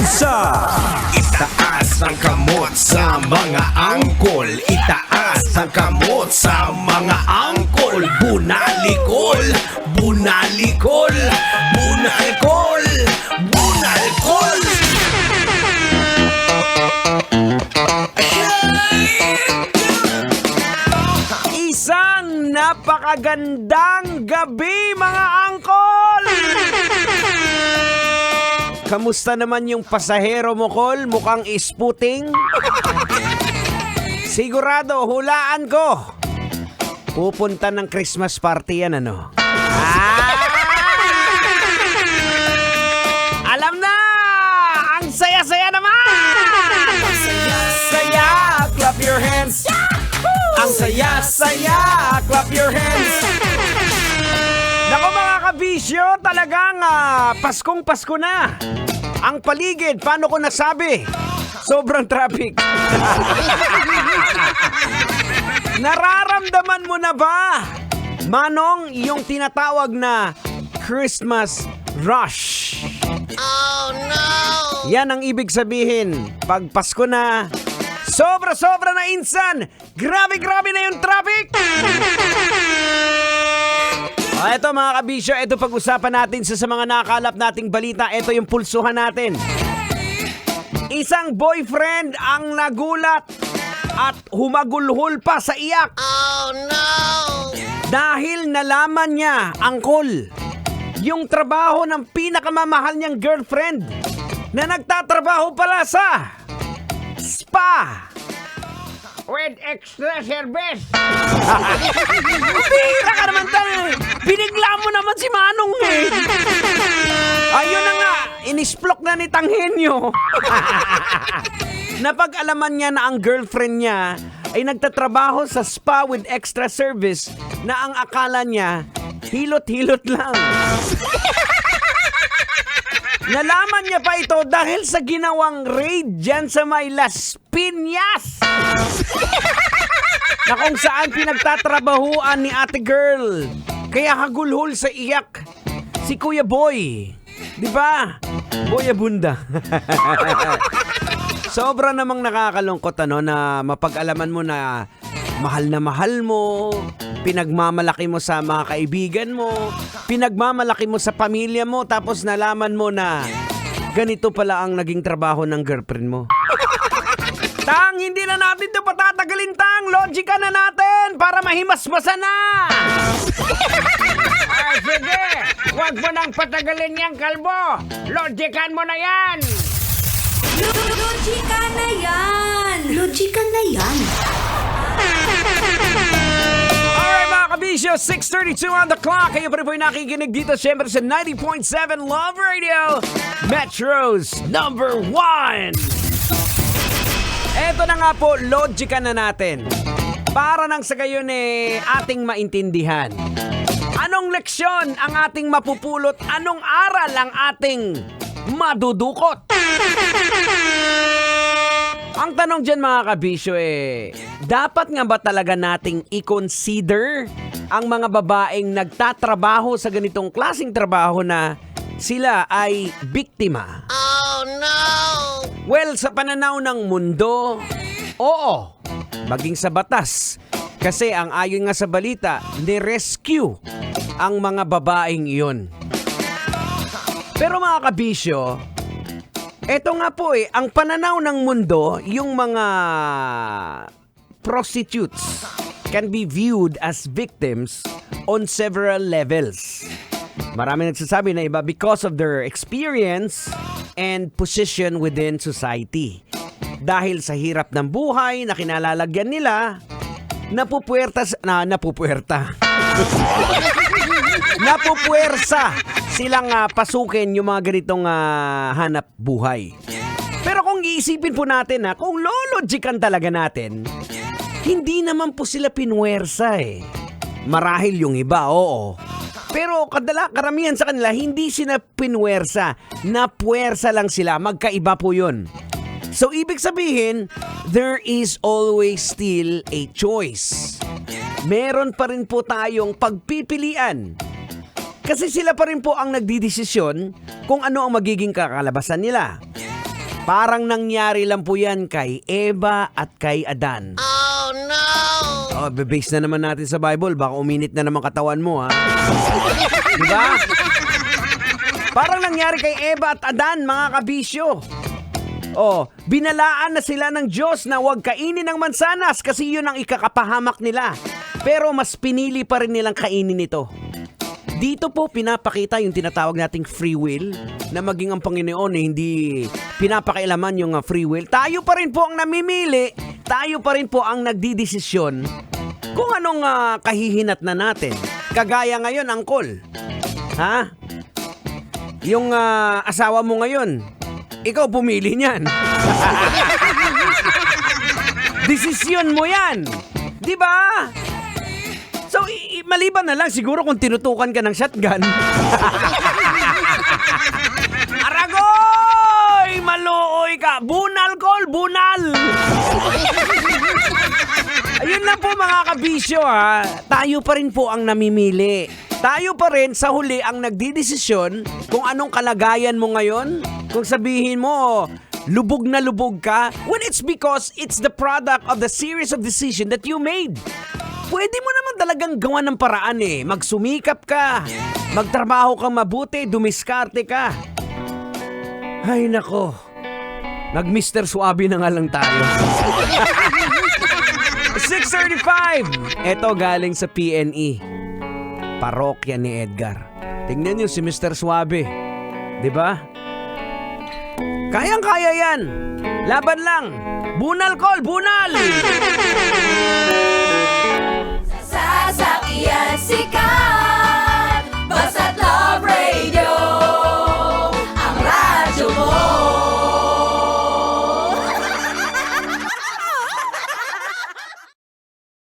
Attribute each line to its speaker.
Speaker 1: Isa.
Speaker 2: Itaas ang kamot sa mga angkol. Itaas ang kamot sa mga angkol. Bunalikol, bunalikol, bunalkol, bunalkol.
Speaker 1: Isang napakagandang gabi mga angkol! Kamusta naman yung pasahero mo, Kol? Mukhang isputing? Sigurado, hulaan ko. Pupunta ng Christmas party yan, ano? Alam na! Ang saya-saya naman! Saya, clap your hands! Ang saya-saya, clap your hands! Naku mga kabisyo, talagang Paskong Pasko na. Ang paligid, paano ko nasabi? Sobrang traffic. Nararamdaman mo na ba, Manong, yung tinatawag na Christmas rush?
Speaker 2: Oh no!
Speaker 1: Yan ang ibig sabihin. Pag Pasko na, sobra-sobra na insan. Grabe-grabe na yung traffic. Ito mga kabisyo, ito pag-usapan natin sa mga nakalap nating balita. Ito yung pulsuhan natin. Isang boyfriend ang nagulat at humagulhol pa sa iyak.
Speaker 2: Oh no!
Speaker 1: Dahil nalaman niya, angkol, yung trabaho ng pinakamamahal niyang girlfriend na nagtatrabaho pala sa spa with extra service. Bira ka naman tayo. Binigla mo naman si Manong eh. Ayun na nga, inisplok na ni Tanghenyo. Napag-alaman niya na ang girlfriend niya ay nagtatrabaho sa spa with extra service na ang akala niya, hilot-hilot lang. Nalaman niya pa ito dahil sa ginawang raid dyan sa may Las Piñas. Na kung saan pinagtatrabahuan ni ate girl. Kaya hagulhol sa iyak si Kuya Boy. Di ba? Boy Abunda. Sobra namang nakakalungkot na mapag-alaman mo na mahal mo, pinagmamalaki mo sa mga kaibigan mo, pinagmamalaki mo sa pamilya mo, tapos nalaman mo na ganito pala ang naging trabaho ng girlfriend mo. Tang, hindi na natin ito patatagalin, Tang. Logika na natin para mahimasmasa na. Sige, huwag mo nang patagalin yang kalbo. Logikan mo na yan.
Speaker 3: Logika na yan. Logika na yan.
Speaker 1: Alright mga kabisyo, 6:32 on the clock. Kayo pa rin po yung nakikinig dito siyempre sa 90.7 Love Radio, Metro's number 1. Eto na nga po, logika na natin. Para nang sa gayon ating maintindihan. Anong leksyon ang ating mapupulot? Anong aral ang ating madudukot? Ang tanong dyan mga kabisyo dapat nga ba talaga nating i-consider ang mga babaeng nagtatrabaho sa ganitong klaseng trabaho na sila ay biktima?
Speaker 2: Oh no!
Speaker 1: Well, sa pananaw ng mundo, oo, maging sa batas. Kasi ang ayon nga sa balita, ni-rescue ang mga babaeng iyon. Pero mga kabisyo, eto nga po ang pananaw ng mundo, yung mga prostitutes can be viewed as victims on several levels. Marami nagsasabi na iba because of their experience and position within society. Dahil sa hirap ng buhay na kinalalagyan nila, napupuwersa silang pasukin yung mga ganitong hanap buhay. Pero kung iisipin po natin kung lologikan talaga natin, hindi naman po sila pinwersa Marahil yung iba, oo. Pero karamihan sa kanila, hindi sila pinwersa. Napuwersa lang sila. Magkaiba po yun. So, ibig sabihin, there is always still a choice. Meron pa rin po tayong pagpipilian. Kasi sila pa rin po ang nagdidesisyon kung ano ang magiging kakalabasan nila. Parang nangyari lang po yan kay Eva at kay Adan.
Speaker 2: Oh no!
Speaker 1: Oh, base na naman natin sa Bible. Baka uminit na naman katawan mo, ha? Diba? Parang nangyari kay Eva at Adan, mga kabisyo. Oh, binalaan na sila ng Diyos na huwag kainin ng mansanas kasi yun ang ikakapahamak nila. Pero mas pinili pa rin nilang kainin ito. Dito po pinapakita yung tinatawag nating free will na maging ang Panginoon hindi pinapakailaman yung free will. Tayo pa rin po ang namimili, tayo pa rin po ang nagdidesisyon kung anong kahihinat na natin. Kagaya ngayon, Angkol. Ha? Yung asawa mo ngayon, ikaw pumili niyan. Desisyon mo yan. Di ba? So, maliban na lang siguro kung tinutukan ka ng shotgun. Aragoy! Maluoy ka! Bunal, Col! Bunal! Ayun lang po mga kabisyo, ha. Tayo pa rin po ang namimili. Tayo pa rin sa huli ang nagdidesisyon kung anong kalagayan mo ngayon. Kung sabihin mo, lubog na lubog ka, when it's because it's the product of the series of decision that you made. Pwede mo naman talagang gawa ng paraan eh. Magsumikap ka, magtrabaho kang mabuti, dumiskarte ka. Ay nako, nag-Mr. Suabe na nga lang tayo. 6:35. Ito galing sa PNE. Parokya ni Edgar. Tingnan niyo si Mr. Suabe. 'Di ba? Kayang-kaya yan. Laban lang. Bunal, Col, bunal!